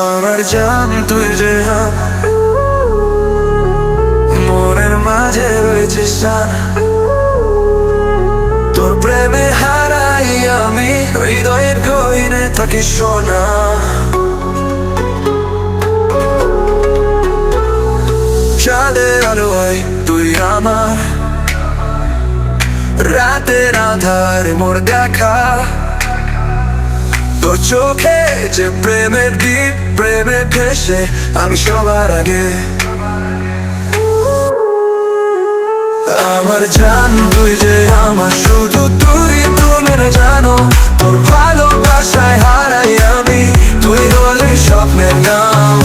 আমার জান তুই যে মনের মাঝে রয়েছিস জান, তোর প্রেমে হারাই আমি, হৃদয়ের গহীনে থাকি সোনা। চাঁদের আলোয় তুই আমার, রাতের আধার মোর দেখা, তোর চোখে যে প্রেমের গীত, প্রেমে ভেসে আমি সবার আগে। আমার জান তুই যে আমার, শুধু তুই তুমি না জানো, তোর ভালোবাসায় হারাই আমি, তুই হলে স্বপ্নের নাম।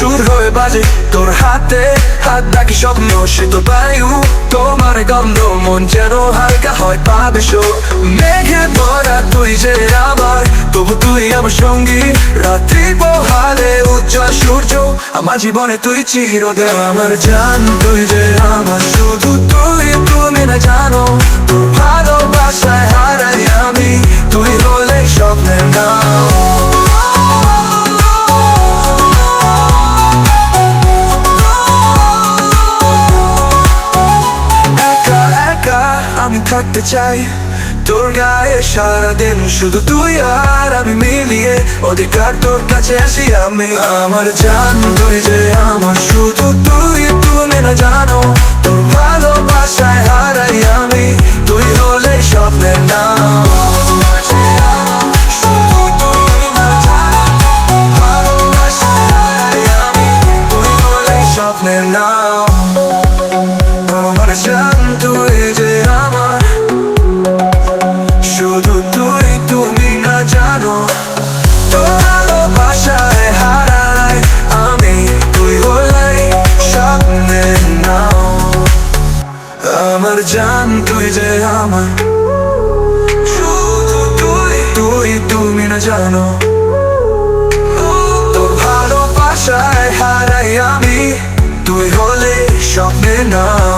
সুর হয়ে বাজে তোর হাতে হাত, ডাকি স্বপ্ন শীত বায়ু, তোমার গন্ধ মন যেন হালকা হয় পাবে শো। মেঘে ভরা তুই যে আমার, তবু তুই আমার সঙ্গী, রাত্রি পোহালে উজ্জ্বল সূর্য, আমার জীবনে তুই চিরদিন। আমার জান তুই যে আমার, শুধু তুই তুমি না জানো, তোর ভালোবাসায় হারাই আমি, তুই হলে স্বপ্নের নাম। আমি থাকতে চাই তোর গায়ে সারাদিন, শুধু তুই আর আমি মিলিয়ে অধিকার তোর কাছে আসি আমি। আমার জান তুই যে আমার, শুধু তুই তুমি না জানো, তোর ভালোবাসায় হারাই আমি, তুই হলে স্বপ্নের নাম। শুধু তুই না জানো, ভালোবাসায় হারাই আমি, তুই হলে স্বপ্নের নাম। আমার জান তুই যে আমার, শুধু তুই তুমি না জানো, তোর ভালোবাসায় হারাই আমি, তুই হলে স্বপ্নের নাম। আমার জান তুই যে আমার, শুধু তুই তুমি না জানো, তোর ভালোবাসায় হারাই আমি, তুই হলে স্বপ্নের নাম।